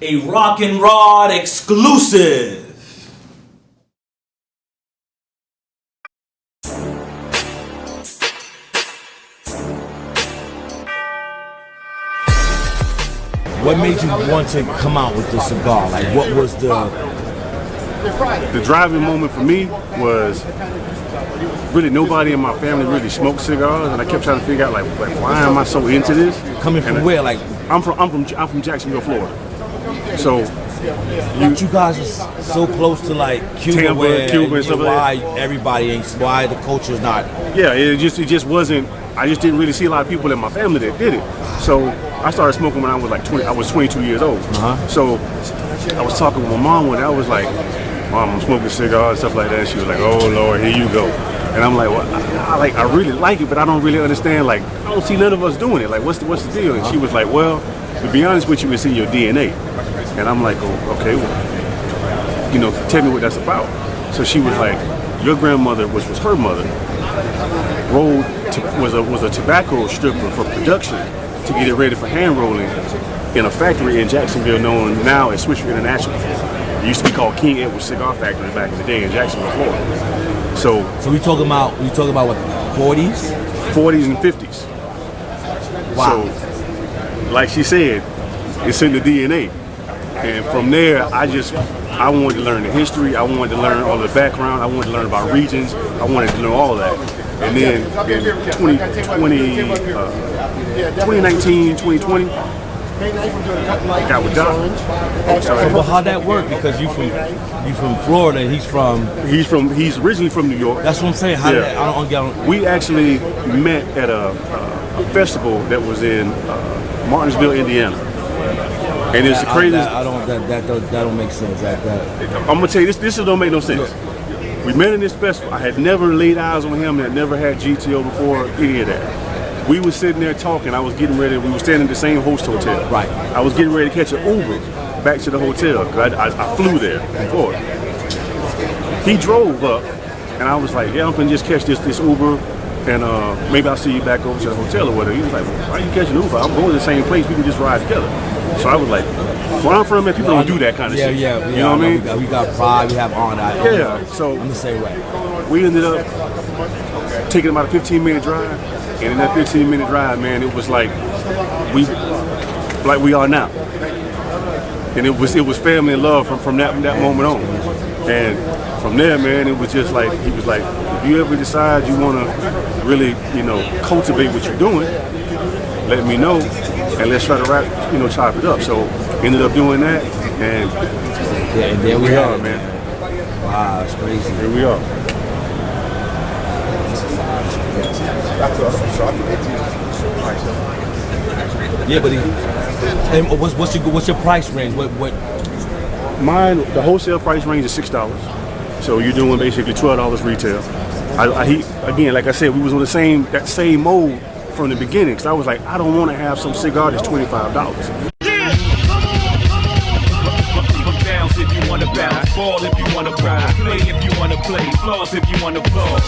A Rock and Rod exclusive. What made you want to come out with this cigar? Like, what was the driving moment for me was really nobody in my family really smoked cigars, and I kept trying to figure out like why am I so into this? Coming from where? Like, I'm from Jacksonville, Florida. So you guys are so close to like Cuba, Tampa, Cuba, and stuff like that. Why everybody ain't? Why the culture's not? Yeah, it just wasn't. I just didn't really see a lot of people in my family that did it. So I started smoking when I was like 20. I was 22 years old. So I was talking with my mom one day. I was like, "Mom, I'm smoking cigars and stuff like that." She was like, "Oh Lord, here you go." And I'm like, "Well, I really like it, but I don't really understand. Like, I don't see none of us doing it. Like, what's the deal?" And she was like, "Well, to be honest with you, it's in your DNA." And I'm like, "Oh, okay, well, tell me what that's about." So she was like, "Your grandmother, which was her mother, was a tobacco stripper for production to get it ready for hand rolling in a factory in Jacksonville known now as Swisher International. It used to be called King Edward Cigar Factory back in the day in Jacksonville, Florida." So we talking about what, 40s? 40s and 50s. Wow. So, like she said, it's in the DNA. And from there, I wanted to learn the history. I wanted to learn all the background. I wanted to learn about regions. I wanted to know all of that. And then in 2019, 2020, I got with Doc. Well, how'd that work? Because you from Florida, and he's originally from New York. That's what I'm saying. How did that, I don't get. We actually met at a festival that was in Martinsville, Indiana. And it's the craziest. That don't make sense. I'm gonna tell you this don't make no sense. We met in this festival. I had never laid eyes on him. Had never had GTO before. Any of that. We were sitting there talking. I was getting ready. We were staying in the same host hotel. Right. I was getting ready to catch an Uber back to the hotel because I flew there before. He drove up, and I was like, "Yeah, I'm gonna just catch this Uber, and maybe I'll see you back over to the hotel or whatever." He was like, "Why are you catching Uber? I'm going to the same place. We can just ride together." So I was like, "Where I'm from, man, people don't do that kind of shit." Yeah. You know what I mean? We got pride. We have honor. Yeah. So I'm the same way. We ended up taking about a 15-minute drive, and in that 15-minute drive, man, it was like we are now, and it was family and love from that moment on. And from there, man, it was just like he was like, "If you ever decide you want to really, cultivate what you're doing, let me know, and let's try to chop it up." So ended up doing that, and and there we are, man. Wow, it's crazy. Here we are. Yeah, but and what's your price range? What? Mine, the wholesale price range is $6. So you're doing basically $12 retail. Again, like I said, we was on that same mode from the beginning. Cause I was like, I don't want to have some cigar that's $25. If you wanna bounce, ball if you wanna ride, play if you wanna play, floss if you wanna floss.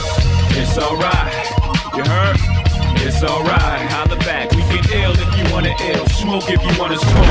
It's alright, you heard? It's alright, holla back. We get ill if you wanna ill, smoke if you wanna smoke.